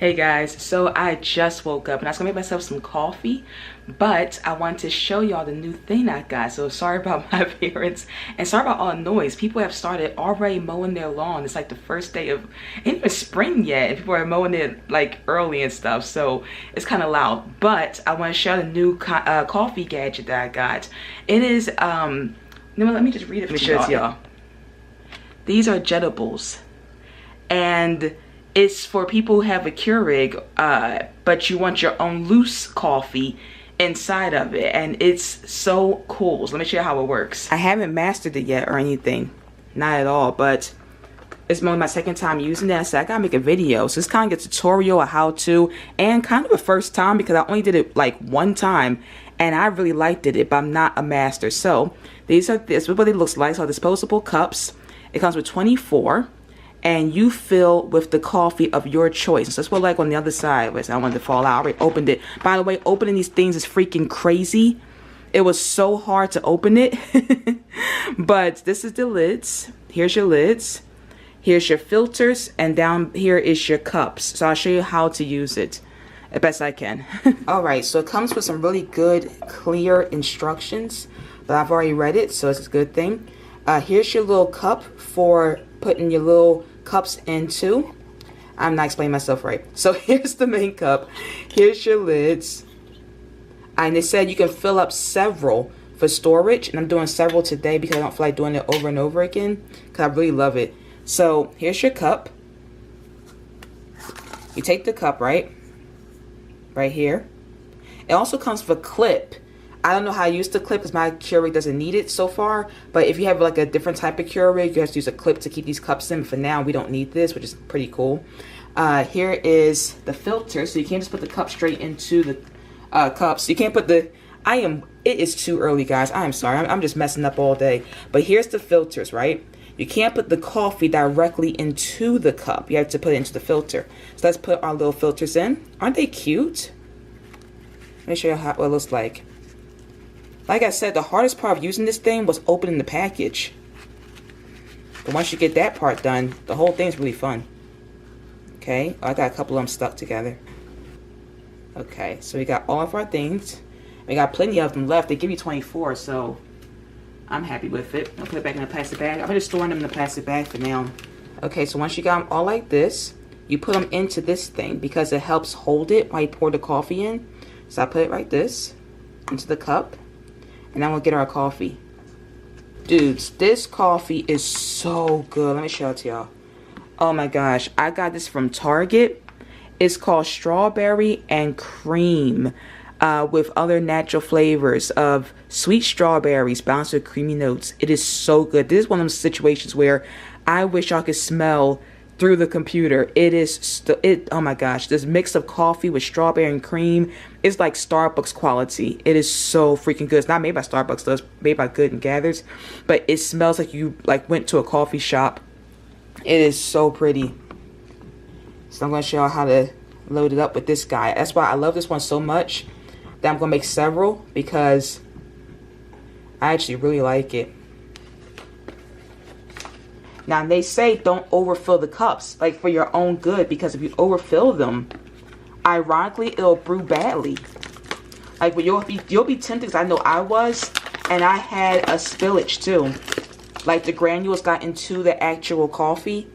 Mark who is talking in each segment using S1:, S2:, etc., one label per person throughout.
S1: Hey guys, so I just woke up and I was gonna make myself some coffee, but I wanted to show y'all the new thing I got. So sorry about my appearance and sorry about all the noise. People have started already mowing their lawn. It's like the first day of, ain't even spring yet, and people are mowing it like early and stuff, so it's kind of loud. But I want to show the new coffee gadget that I got. It is, let me just read it. Let me show it to y'all. These are jetables, and it's for people who have a Keurig, but you want your own loose coffee inside of it, and it's so cool. So let me show you how it works. I haven't mastered it yet or anything, not at all, but it's only my second time using that, so I gotta make a video. So it's kind of like a tutorial, a how-to, and kind of a first time because I only did it like one time, and I really liked it, but I'm not a master. So this is what it looks like. So disposable cups. It comes with 24. And you fill with the coffee of your choice. So that's what like on the other side. Wait, I wanted to fall out. I already opened it. By the way, opening these things is freaking crazy. It was so hard to open it. But this is the lids. Here's your lids. Here's your filters. And down here is your cups. So I'll show you how to use it as best I can. Alright, so it comes with some really good, clear instructions. But I've already read it, so it's a good thing. Here's your little cup for putting your little cups into. I'm not explaining myself right. So here's the main cup. Here's your lids. And they said you can fill up several for storage. And I'm doing several today because I don't feel like doing it over and over again. Because I really love it. So here's your cup. You take the cup, right? Right here. It also comes with a clip. I don't know how I use the clip because my Keurig doesn't need it so far. But if you have like a different type of Keurig, you have to use a clip to keep these cups in. For now, we don't need this, which is pretty cool. Here is the filter. So you can't just put the cup straight into the cups. You can't put the... It is too early, guys. I am sorry. I'm just messing up all day. But here's the filters, right? You can't put the coffee directly into the cup. You have to put it into the filter. So let's put our little filters in. Aren't they cute? Let me show you what it looks like. Like I said, the hardest part of using this thing was opening the package. But once you get that part done, the whole thing's really fun. Okay, I got a couple of them stuck together. Okay, so we got all of our things. We got plenty of them left. They give you 24, so I'm happy with it. I'll put it back in a plastic bag. I'm just storing them in a plastic bag for now. Okay, so once you got them all like this, you put them into this thing because it helps hold it while you pour the coffee in. So I put it like this into the cup. And then we'll get our coffee. Dudes, this coffee is so good. Let me show it to y'all. Oh my gosh. I got this from Target. It's called Strawberry and Cream. With other natural flavors of sweet strawberries balanced with creamy notes. It is so good. This is one of those situations where I wish I could smell through the computer. It is oh my gosh, this mix of coffee with strawberry and cream is like Starbucks quality. It is so freaking good. It's not made by Starbucks though, it's made by Good and Gathers, but it smells like you like went to a coffee shop. It is so pretty. So I'm going to show you how to load it up with this guy. That's why I love this one so much that I'm going to make several because I actually really like it. Now, they say don't overfill the cups, like for your own good, because if you overfill them, ironically, it'll brew badly. Like, you'll be tempted, because I know I was, and I had a spillage too. Like, the granules got into the actual coffee.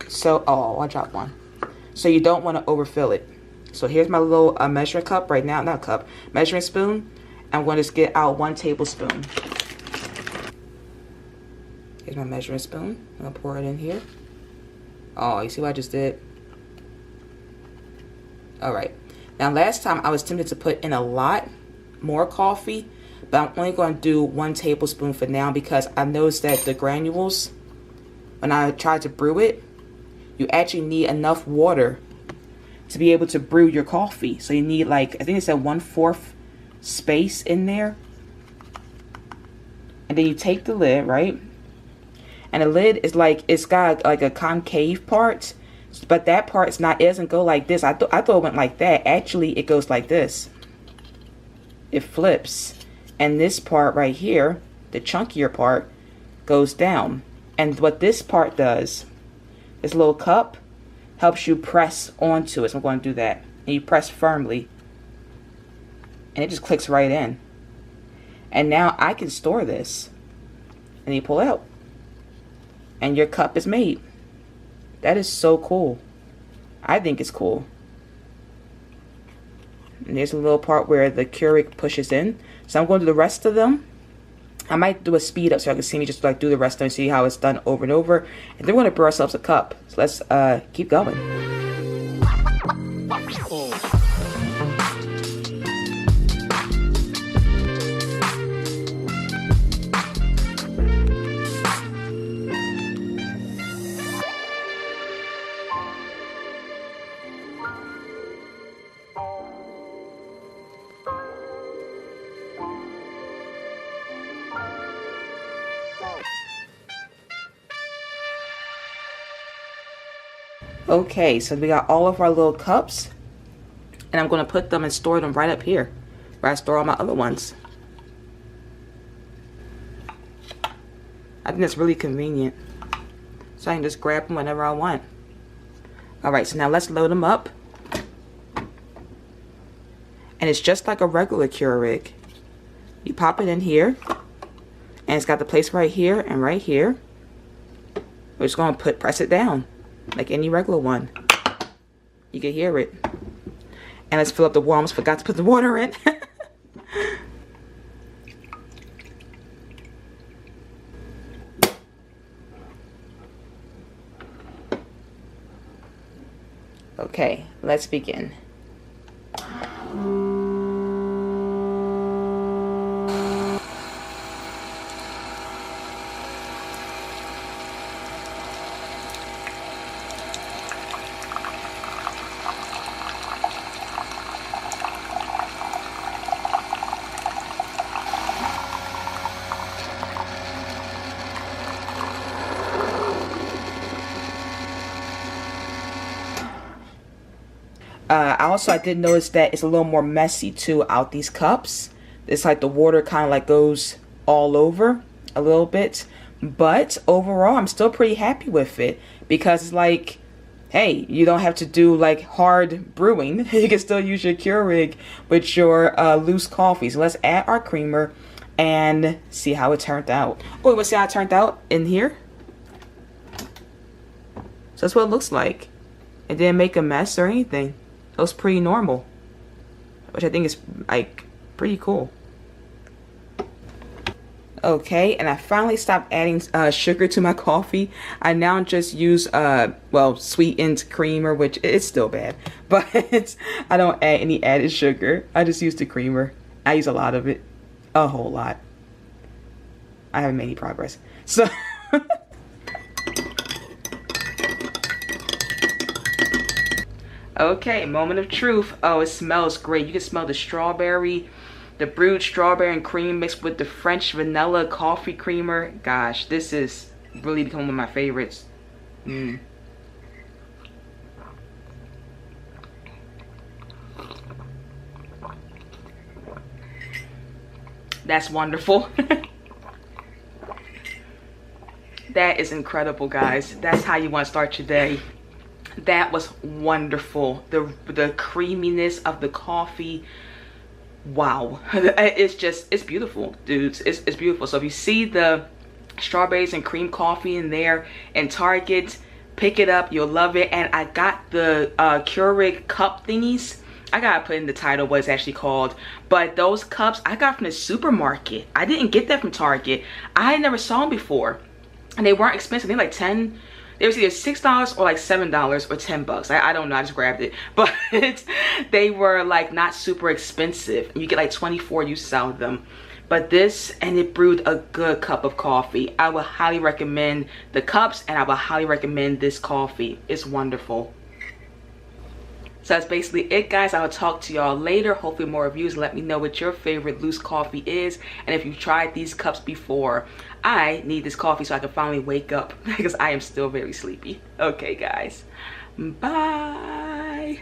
S1: So, oh, I dropped one. So, you don't want to overfill it. So, here's my little measuring cup right now. Not cup, measuring spoon. I'm going to just get out 1 tablespoon. Here's my measuring spoon. I'm going to pour it in here. Oh, you see what I just did? Alright. Now, last time I was tempted to put in a lot more coffee, but I'm only going to do 1 tablespoon for now because I noticed that the granules, when I tried to brew it, you actually need enough water to be able to brew your coffee. So you need like, I think it said 1/4 space in there. And then you take the lid, right? And the lid is like, it's got like a concave part, but that part's not, it doesn't go like this. I thought it went like that. Actually, it goes like this. It flips. And this part right here, the chunkier part, goes down. And what this part does, this little cup, helps you press onto it. So I'm going to do that. And you press firmly. And it just clicks right in. And now I can store this. And you pull out. And your cup is made. That is so cool. I think it's cool. And there's a little part where the Keurig pushes in. So I'm going to do the rest of them. I might do a speed up so I can see me just like do the rest of them and see how it's done over and over. And then we're going to brew ourselves a cup. So let's keep going. Okay, so we got all of our little cups, and I'm going to put them and store them right up here where I store all my other ones. I think that's really convenient, so I can just grab them whenever I want. Alright, so now let's load them up. And it's just like a regular Keurig. You pop it in here, and it's got the place right here and right here. We're just going to press it down like any regular one. You can hear it. And let's fill up the water. I almost forgot to put the water in. Okay, let's begin. I did notice that it's a little more messy too out these cups. It's like the water kind of like goes all over a little bit. But overall, I'm still pretty happy with it. Because it's like, hey, you don't have to do like hard brewing. You can still use your Keurig with your loose coffee. So let's add our creamer and see how it turned out. Oh, let's see how it turned out in here. So that's what it looks like. It didn't make a mess or anything. It was pretty normal, which I think is like pretty cool. Okay, and I finally stopped adding sugar to my coffee. I now just use well, sweetened creamer, which it's still bad, but I don't add any added sugar. I just use the creamer. I use a lot of it, a whole lot. I haven't made any progress, so. Okay, moment of truth. Oh, it smells great. You can smell the strawberry, the brewed strawberry and cream mixed with the French vanilla coffee creamer. Gosh, this is really becoming one of my favorites. That's wonderful. That is incredible, guys. That's how you want to start your day. That was wonderful. The creaminess of the coffee. Wow. It's beautiful, dudes. It's beautiful. So if you see the strawberries and cream coffee in there in Target, pick it up. You'll love it. And I got the Keurig cup thingies. I gotta put in the title what it's actually called. But those cups I got from the supermarket. I didn't get that from Target. I had never saw them before. And they weren't expensive. They're like It was either $6 or like $7 or 10 bucks. I don't know, I just grabbed it. But they were like not super expensive. You get like 24 uses out of them. But this, and it brewed a good cup of coffee. I would highly recommend the cups, and I would highly recommend this coffee. It's wonderful. So that's basically it, guys. I will talk to y'all later. Hopefully more reviews. Let me know what your favorite loose coffee is, and if you've tried these cups before. I need this coffee so I can finally wake up because I am still very sleepy. Okay, guys. Bye.